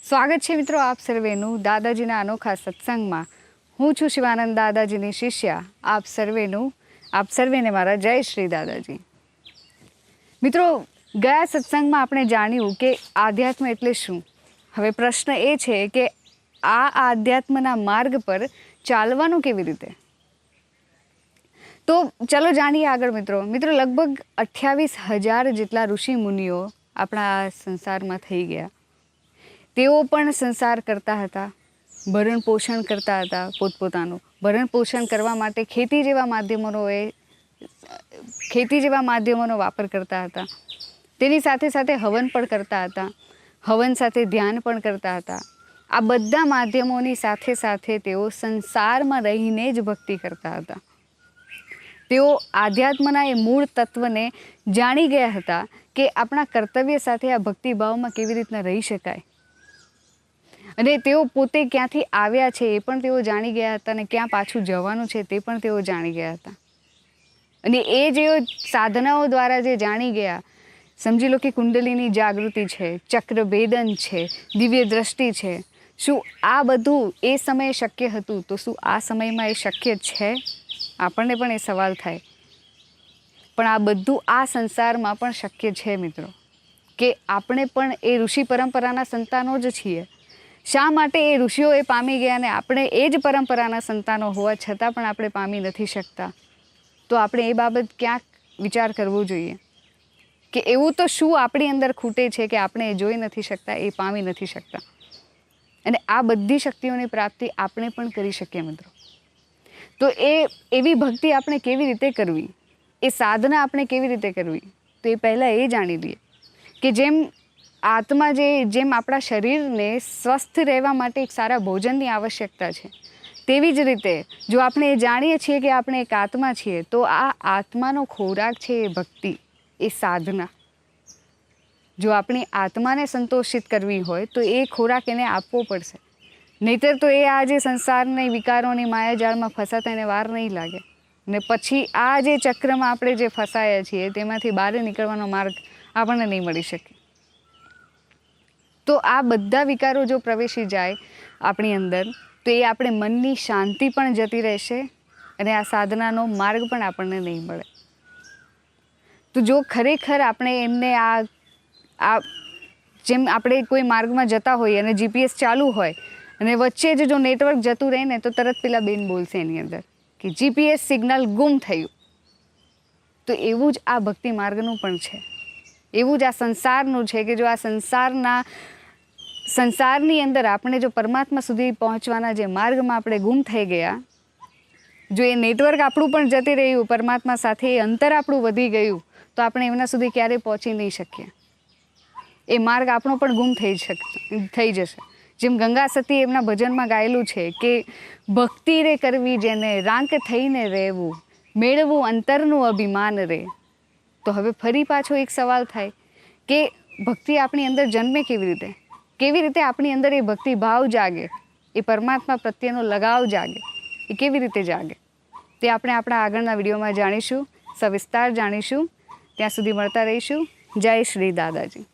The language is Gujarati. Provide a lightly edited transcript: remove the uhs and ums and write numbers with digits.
સ્વાગત છે મિત્રો આપ સર્વેનું દાદાજીના અનોખા સત્સંગમાં. હું છું શિવાનંદ દાદાજીની શિષ્યા. આપ સર્વેને મારા જય શ્રી દાદાજી. મિત્રો, ગયા સત્સંગમાં આપણે જાણ્યું કે આધ્યાત્મ એટલે શું. હવે પ્રશ્ન એ છે કે આ આધ્યાત્મના માર્ગ પર ચાલવાનું કેવી રીતે. તો ચલો જાણીએ આગળ મિત્રો. લગભગ 28,000 જેટલા ઋષિ મુનિઓ આપણા સંસારમાં થઈ ગયા. તેઓ પણ સંસાર કરતા હતા, ભરણ પોષણ કરતા હતા. પોતપોતાનું ભરણ પોષણ કરવા માટે ખેતી જેવા માધ્યમોનો વાપર કરતા હતા. તેની સાથે સાથે હવન પણ કરતા હતા, હવન સાથે ધ્યાન પણ કરતા હતા. આ બધા માધ્યમોની સાથે સાથે તેઓ સંસારમાં રહીને જ ભક્તિ કરતા હતા. તેઓ આધ્યાત્મના એ મૂળ તત્વને જાણી ગયા હતા કે આપણા કર્તવ્ય સાથે આ ભક્તિભાવમાં કેવી રીતના રહી શકાય. અને તેઓ પોતે ક્યાંથી આવ્યા છે એ પણ તેઓ જાણી ગયા હતા, અને ક્યાં પાછું જવાનું છે તે પણ તેઓ જાણી ગયા હતા. અને એ જેઓ સાધનાઓ દ્વારા જે જાણી ગયા, સમજી લો કે કુંડલીની જાગૃતિ છે, ચક્રભેદન છે, દિવ્ય દ્રષ્ટિ છે. શું આ બધું એ સમયે શક્ય હતું? તો શું આ સમયમાં એ શક્ય છે? આપણને પણ એ સવાલ થાય. પણ આ બધું આ સંસારમાં પણ શક્ય છે મિત્રો, કે આપણે પણ એ ઋષિ પરંપરાના સંતાનો જ છીએ. શા માટે એ ઋષિઓ એ પામી ગયા અને આપણે એ જ પરંપરાના સંતાનો હોવા છતાં પણ આપણે પામી નથી શકતા? તો આપણે એ બાબત ક્યાંક વિચાર કરવો જોઈએ કે એવું તો શું આપણી અંદર ખૂટે છે કે આપણે એ જોઈ નથી શકતા, એ પામી નથી શકતા. અને આ બધી શક્તિઓની પ્રાપ્તિ આપણે પણ કરી શકીએ મિત્રો. તો એવી ભક્તિ આપણે કેવી રીતે કરવી, એ સાધના આપણે કેવી રીતે કરવી, તો એ પહેલાં એ જાણી લઈએ કે જેમ આપણા શરીરને સ્વસ્થ રહેવા માટે એક સારા ભોજનની આવશ્યકતા છે, તેવી જ રીતે જો આપણે એ જાણીએ છીએ કે આપણે એક આત્મા છીએ, તો આ આત્માનો ખોરાક છે એ ભક્તિ, એ સાધના. જો આપણી આત્માને સંતોષિત કરવી હોય તો એ ખોરાક એને આપવો પડશે. નહીંતર તો એ આ જે સંસારની વિકારોની માયાજાળમાં ફસાતા એને વાર નહીં લાગે. ને પછી આ જે ચક્રમાં આપણે જે ફસાયા છીએ તેમાંથી બહાર નીકળવાનો માર્ગ આપણને નહીં મળી શકે. તો આ બધા વિકારો જો પ્રવેશી જાય આપણી અંદર, તો એ આપણે મનની શાંતિ પણ જતી રહેશે અને આ સાધનાનો માર્ગ પણ આપણને નહીં મળે. તો જો ખરેખર આપણે એમને જેમ આપણે કોઈ માર્ગમાં જતા હોઈએ અને GPS ચાલુ હોય અને વચ્ચે જ જો નેટવર્ક જતું રહે ને, તો તરત પેલા બેન બોલશે એની અંદર કે GPS સિગ્નલ ગુમ થયું. તો એવું જ આ ભક્તિ માર્ગનું પણ છે, એવું જ આ સંસારનું છે કે જો આ સંસારની અંદર આપણે જો પરમાત્મા સુધી પહોંચવાના જે માર્ગમાં આપણે ગુમ થઈ ગયા, જો એ નેટવર્ક આપણું પણ જતી રહ્યું પરમાત્મા સાથે, એ અંતર આપણું વધી ગયું, તો આપણે એમના સુધી ક્યારેય પહોંચી નહીં શકીએ. એ માર્ગ આપણો પણ ગુમ થઈ જશે. જેમ ગંગા સતી એમના ભજનમાં ગાયેલું છે કે ભક્તિ રે કરવી જેને, રાંક થઈને રહેવું, મેળવું અંતરનું અભિમાન રે. તો હવે ફરી પાછો એક સવાલ થાય કે ભક્તિ આપણી અંદર જન્મે કેવી રીતે આપણી અંદર એ ભક્તિ ભાવ જાગે, એ પરમાત્મા પ્રત્યેનો લગાવ જાગે, એ કેવી રીતે જાગે, તે આપણે આપણા આગળના વિડીયોમાં જાણીશું, સવિસ્તાર જાણીશું. ત્યાં સુધી મળતા રહીશું. જય શ્રી દાદાજી.